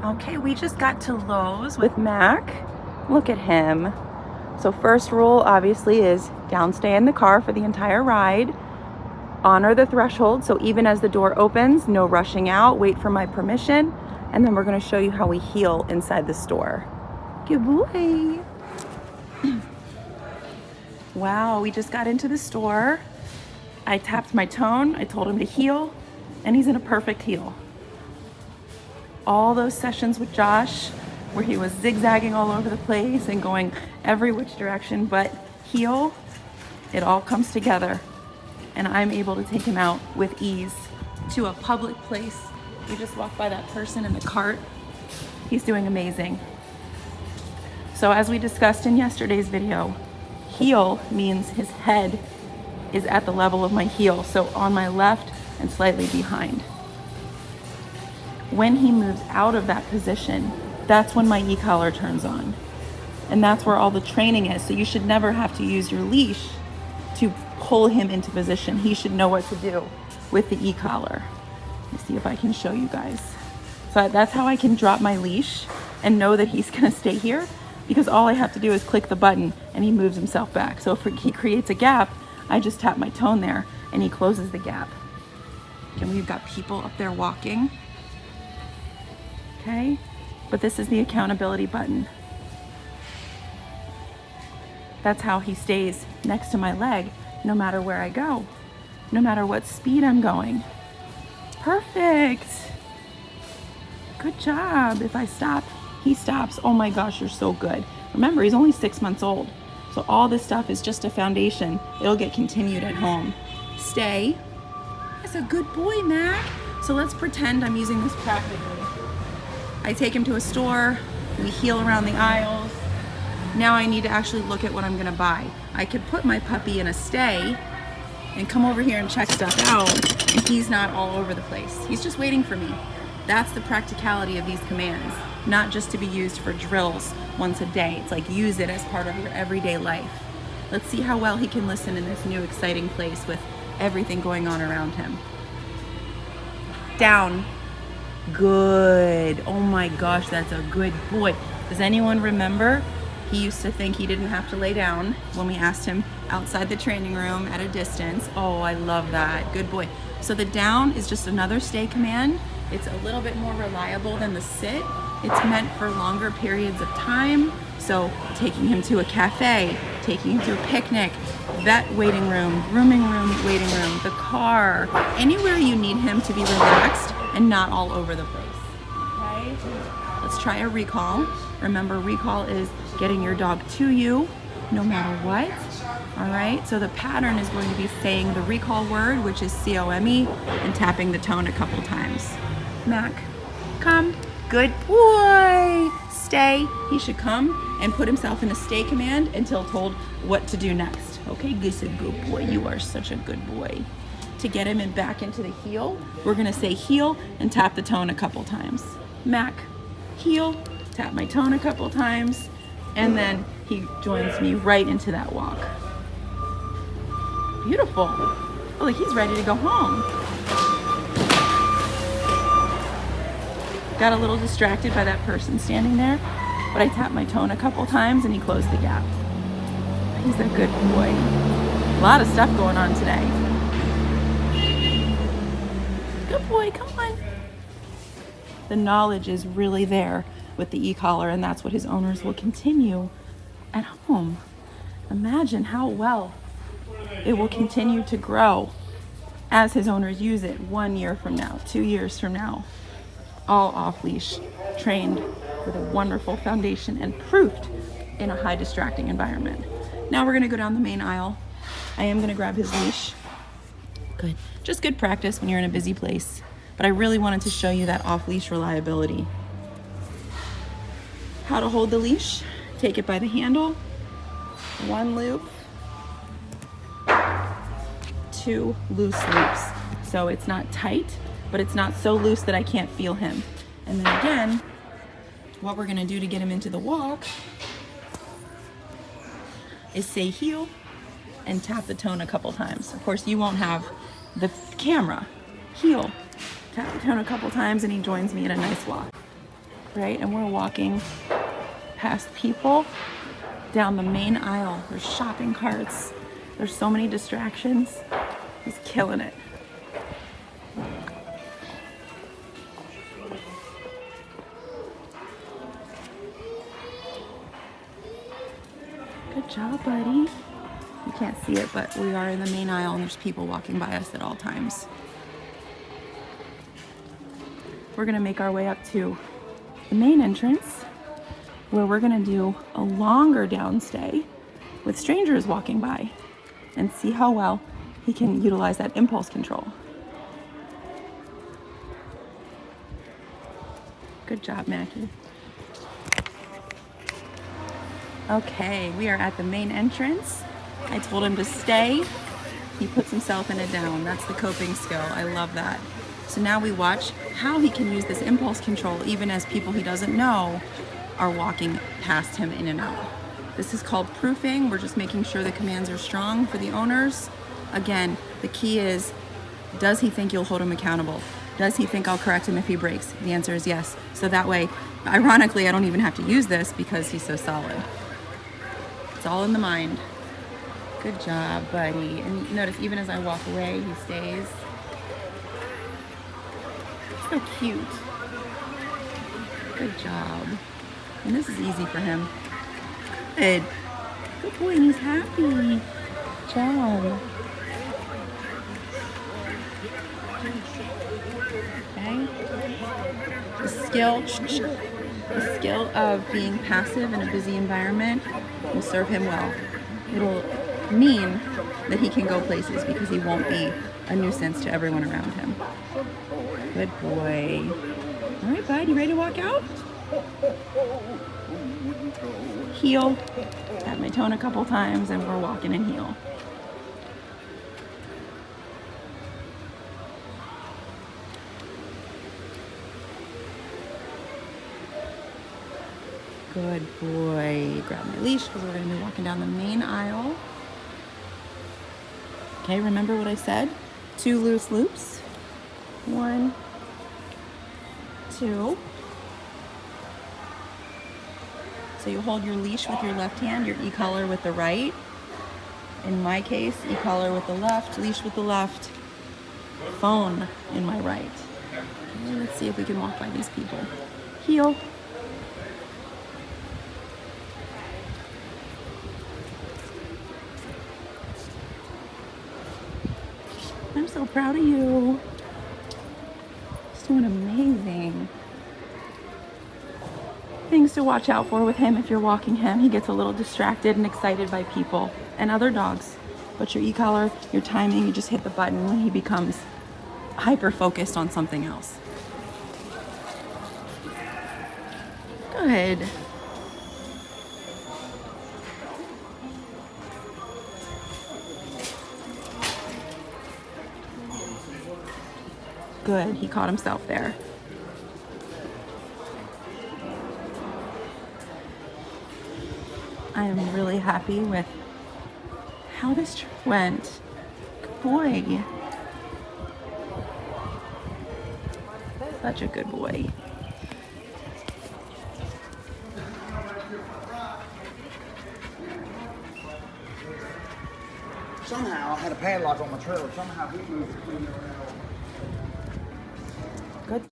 Okay, we just got to Lowe's with Mac. Look at him. So first rule obviously is downstay in the car for the entire ride. Honor the threshold, so even as the door opens, no rushing out, wait for my permission, and then we're gonna show you how we heel inside the store. Good boy. Wow, we just got into the store. I tapped my tone, I told him to heel, and he's in a perfect heel. All those sessions with Josh where he was zigzagging all over the place and going every which direction but heel, it all comes together and I'm able to take him out with ease to a public place. We just walked by that person in the cart. He's doing amazing. So as we discussed in yesterday's video, heel means his head is at the level of my heel, so on my left and slightly behind. When he moves out of that position, that's when my e-collar turns on. And that's where all the training is. So you should never have to use your leash to pull him into position. He should know what to do with the e-collar. Let me see if I can show you guys. So that's how I can drop my leash and know that he's gonna stay here, because all I have to do is click the button and he moves himself back. So if he creates a gap, I just tap my tone there and he closes the gap. And we've got people up there walking. Okay, but this is the accountability button. That's how he stays next to my leg no matter where I go, no matter what speed I'm going. Perfect. Good job. If I stop, he stops. Oh my gosh, you're so good. Remember, he's only 6 months old. So all this stuff is just a foundation. It'll get continued at home. Stay. That's a good boy, Mac. So let's pretend I'm using this practically. I take him to a store, we heel around the aisles. Now I need to actually look at what I'm gonna buy. I could put my puppy in a stay and come over here and check stuff out, and he's not all over the place. He's just waiting for me. That's the practicality of these commands, not just to be used for drills once a day. It's like use it as part of your everyday life. Let's see how well he can listen in this new exciting place with everything going on around him. Down. Good. Oh my gosh, that's a good boy. Does anyone remember? He used to think he didn't have to lay down when we asked him outside the training room at a distance. Oh, I love that. Good boy. So the down is just another stay command. It's a little bit more reliable than the sit. It's meant for longer periods of time. So taking him to a cafe, taking him to a picnic, vet waiting room, grooming room, waiting room, the car, anywhere you need him to be relaxed and not all over the place. Okay? Let's try a recall. Remember, recall is getting your dog to you no matter what. All right, so the pattern is going to be saying the recall word, which is C-O-M-E, and tapping the tone a couple times. Mac, come. Good boy. Stay. He should come and put himself in a stay command until told what to do next. Okay, this is a good boy. You are such a good boy. To get him back into the heel, we're gonna say heel and tap the tone a couple times. Mac, heel, tap my tone a couple times, and then he joins me right into that walk. Beautiful. Oh, look, he's ready to go home. Got a little distracted by that person standing there, but I tapped my tone a couple times and he closed the gap. He's a good boy. A lot of stuff going on today. Good boy, come on. The knowledge is really there with the e-collar, and that's what his owners will continue at home. Imagine how well it will continue to grow as his owners use it 1 year from now, 2 years from now. All off leash, trained with a wonderful foundation and proofed in a high distracting environment. Now we're gonna go down the main aisle. I am gonna grab his leash. Good, just good practice when you're in a busy place. But I really wanted to show you that off leash reliability. How to hold the leash, take it by the handle, 1 loop, 2 loose loops. So it's not tight, but it's not so loose that I can't feel him. And then again, what we're gonna do to get him into the walk is say heel and tap the tone a couple times. Of course, you won't have the camera. Heel, tap the tone a couple times and he joins me in a nice walk. right? And we're walking past people down the main aisle. There's shopping carts. There's so many distractions. He's killing it. Good job, buddy. You can't see it, but we are in the main aisle and there's people walking by us at all times. We're gonna make our way up to the main entrance where we're gonna do a longer downstay with strangers walking by and see how well he can utilize that impulse control. Good job, Mackie. Okay, we are at the main entrance. I told him to stay. He puts himself in a down. That's the coping skill. I love that. So now we watch how he can use this impulse control even as people he doesn't know are walking past him in and out. This is called proofing. We're just making sure the commands are strong for the owners. Again, the key is, does he think you'll hold him accountable? Does he think I'll correct him if he breaks? The answer is yes. So that way, ironically, I don't even have to use this because he's so solid. It's all in the mind. Good job, buddy. And notice even as I walk away, he stays. So cute. Good job. And this is easy for him. Good. Good boy, and he's happy. Good job. Okay. The skill of being passive in a busy environment will serve him well. It'll mean that he can go places because he won't be a nuisance to everyone around him. Good boy. All right, bud, you ready to walk out? Heel. Tap my tone a couple times and we're walking in heel. Good boy. Grab my leash because we're going to be walking down the main aisle. Okay, remember what I said? 2 loose loops. 1, 2. So you hold your leash with your left hand, your e-collar with the right. In my case, e-collar with the left, leash with the left, phone in my right. Okay, let's see if we can walk by these people. Heel. I'm so proud of you. He's doing amazing. Things to watch out for with him if you're walking him. He gets a little distracted and excited by people and other dogs. But your e-collar, your timing, you just hit the button when he becomes hyper-focused on something else. Good. Good, he caught himself there. I am really happy with how this trip went. Good boy. Such a good boy. Somehow I had a padlock on my trailer. Somehow he moved between there and